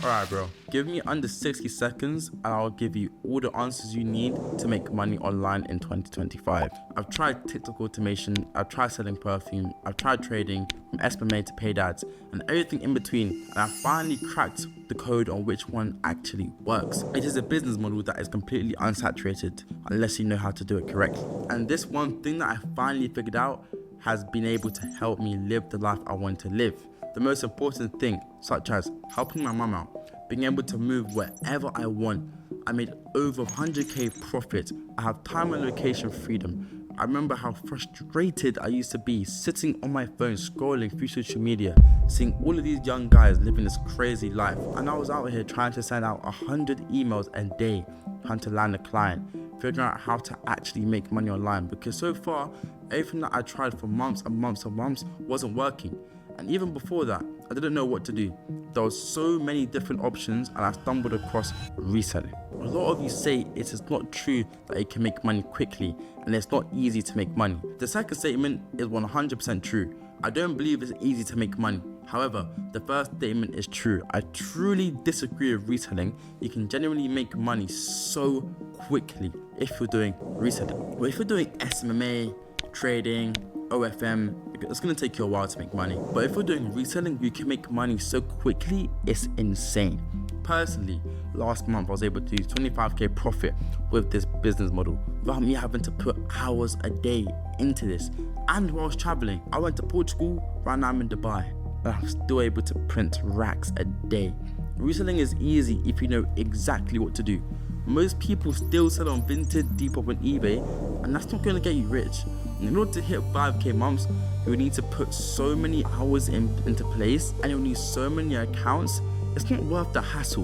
Alright bro, give me under 60 seconds and I'll give you all the answers you need to make money online in 2025. I've tried TikTok automation, I've tried selling perfume, I've tried trading, from SMMA to paid ads, and everything in between, and I finally cracked the code on which one actually works. It is a business model that is completely unsaturated unless you know how to do it correctly. And this one thing that I finally figured out has been able to help me live the life I want to live. The most important thing, such as helping my mum out, being able to move wherever I want. I made over 100k profit. I have time and location freedom. I remember how frustrated I used to be sitting on my phone scrolling through social media, seeing all of these young guys living this crazy life. And I was out here trying to send out 100 emails a day, trying to land a client, figuring out how to actually make money online, because so far, everything that I tried for months and months and months wasn't working. And even before that, I didn't know what to do. There was so many different options and I stumbled across reselling. A lot of you say it is not true that you can make money quickly and it's not easy to make money. The second statement is 100% true. I don't believe it's easy to make money. However, the first statement is true. I truly disagree with reselling. You can genuinely make money so quickly if you're doing reselling. But if you're doing SMMA, trading, OFM, it's going to take you a while to make money. But if you're doing reselling, you can make money so quickly, it's insane. Personally, last month I was able to do 25k profit with this business model without me having to put hours a day into this. And while I was traveling, I went to Portugal, right now I'm in Dubai, and I'm still able to print racks a day. Reselling is easy if you know exactly what to do. Most people still sell on Vinted, Depop and eBay, and that's not going to get you rich. In order to hit 5k months, you need to put so many hours into place and you'll need so many accounts, it's not worth the hassle.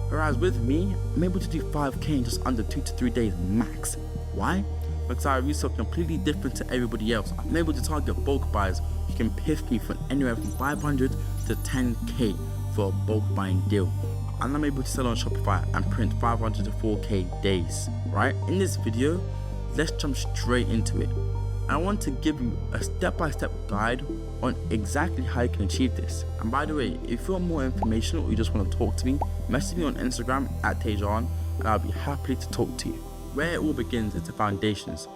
Whereas with me, I'm able to do 5k in just under 2 to 3 days max. Why? Because I resell completely different to everybody else. I'm able to target bulk buyers. You can piff me from anywhere from 500 to 10k for a bulk buying deal. And I'm able to sell on Shopify and print 500 to 4k days, right? In this video, let's jump straight into it. I want to give you a step-by-step guide on exactly how you can achieve this. And by the way, if you want more information or you just want to talk to me, message me on Instagram at Tejan and I'll be happy to talk to you. Where it all begins is the foundations.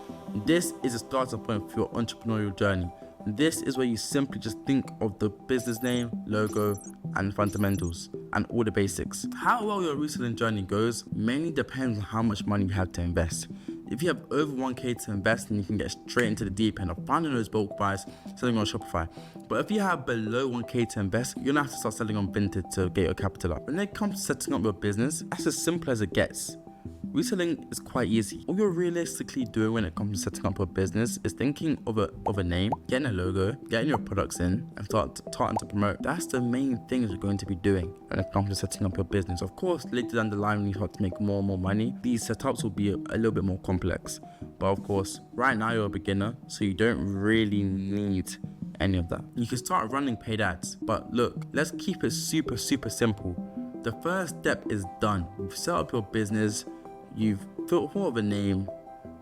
This is a starting point for your entrepreneurial journey. This is where you simply just think of the business name, logo, and fundamentals, and all the basics. How well your reselling journey goes mainly depends on how much money you have to invest. If you have over 1k to invest, then you can get straight into the deep end of finding those bulk buys, selling on Shopify. But if you have below 1k to invest, you're gonna have to start selling on Vinted to get your capital up. When it comes to setting up your business, that's as simple as it gets. Reselling is quite easy. All you're realistically doing when it comes to setting up a business is thinking of a name, getting a logo, getting your products in, and starting to promote. That's the main things you're going to be doing when it comes to setting up your business. Of course, later down the line, when you start to make more and more money, these setups will be a little bit more complex. But of course, right now you're a beginner, so you don't really need any of that. You can start running paid ads, but look, let's keep it super simple. The first step is done. You've set up your business, you've thought of a name,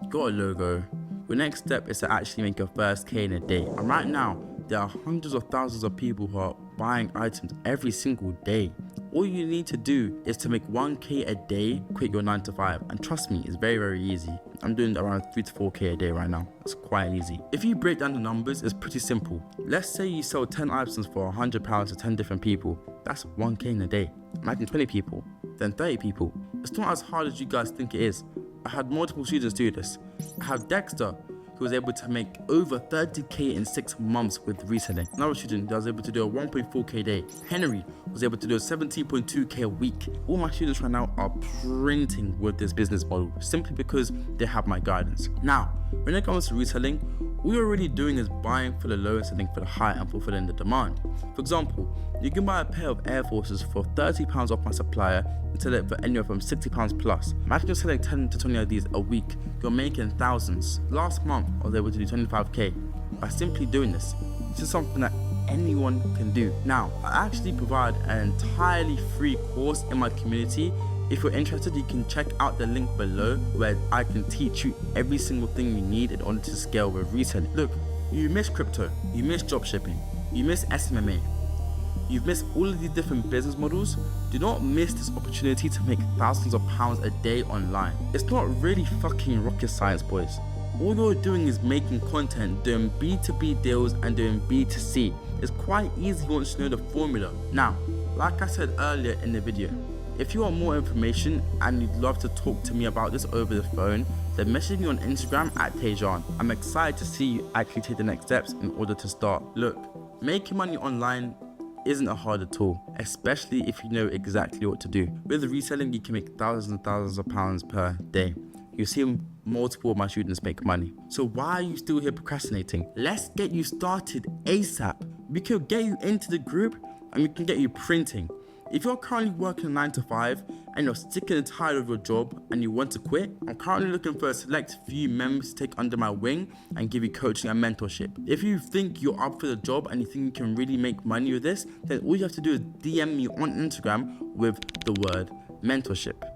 you got a logo. Your next step is to actually make your first K in a day. And right now, there are hundreds of thousands of people who are buying items every single day. All you need to do is to make 1k a day, quit your 9 to 5. And trust me, it's very easy. I'm doing around 3 to 4k a day right now. It's quite easy. If you break down the numbers, it's pretty simple. Let's say you sell 10 items for £100 to 10 different people. That's 1k in a day. Imagine 20 people, then 30 people. It's not as hard as you guys think it is. I had multiple students do this. I have Dexter, who was able to make over 30k in 6 months with reselling. Another student that was able to do a 1.4k day. Henry was able to do a 17.2k a week. All my students right now are printing with this business model simply because they have my guidance. Now, when it comes to reselling, all you're really doing is buying for the low and selling for the high and fulfilling the demand. For example, you can buy a pair of Air Forces for £30 off my supplier and sell it for anywhere from £60 plus. Imagine you're selling 10 to 20 of these a week, you're making thousands. Last month, I was able to do 25k by simply doing this. This is something that anyone can do. Now, I actually provide an entirely free course in my community. If you're interested, you can check out the link below where I can teach you every single thing you need in order to scale with reselling. Look, you miss crypto, you miss dropshipping, you miss SMMA, You've missed all of these different business models. Do not miss this opportunity to make thousands of pounds a day online. It's not really fucking rocket science, boys. All you're doing is making content, doing B2B deals and doing B2C. It's quite easy once you know the formula. Now, like I said earlier in the video, if you want more information and you'd love to talk to me about this over the phone, then message me on Instagram at Tejan. I'm excited to see you actually take the next steps in order to start. Look, making money online isn't hard at all, especially if you know exactly what to do. With reselling, you can make thousands and thousands of pounds per day. You see multiple of my students make money. So why are you still here procrastinating? Let's get you started ASAP. We can get you into the group and we can get you printing. If you're currently working 9 to 5 and you're sick and tired of your job and you want to quit, I'm currently looking for a select few members to take under my wing and give you coaching and mentorship. If you think you're up for the job and you think you can really make money with this, then all you have to do is DM me on Instagram with the word mentorship.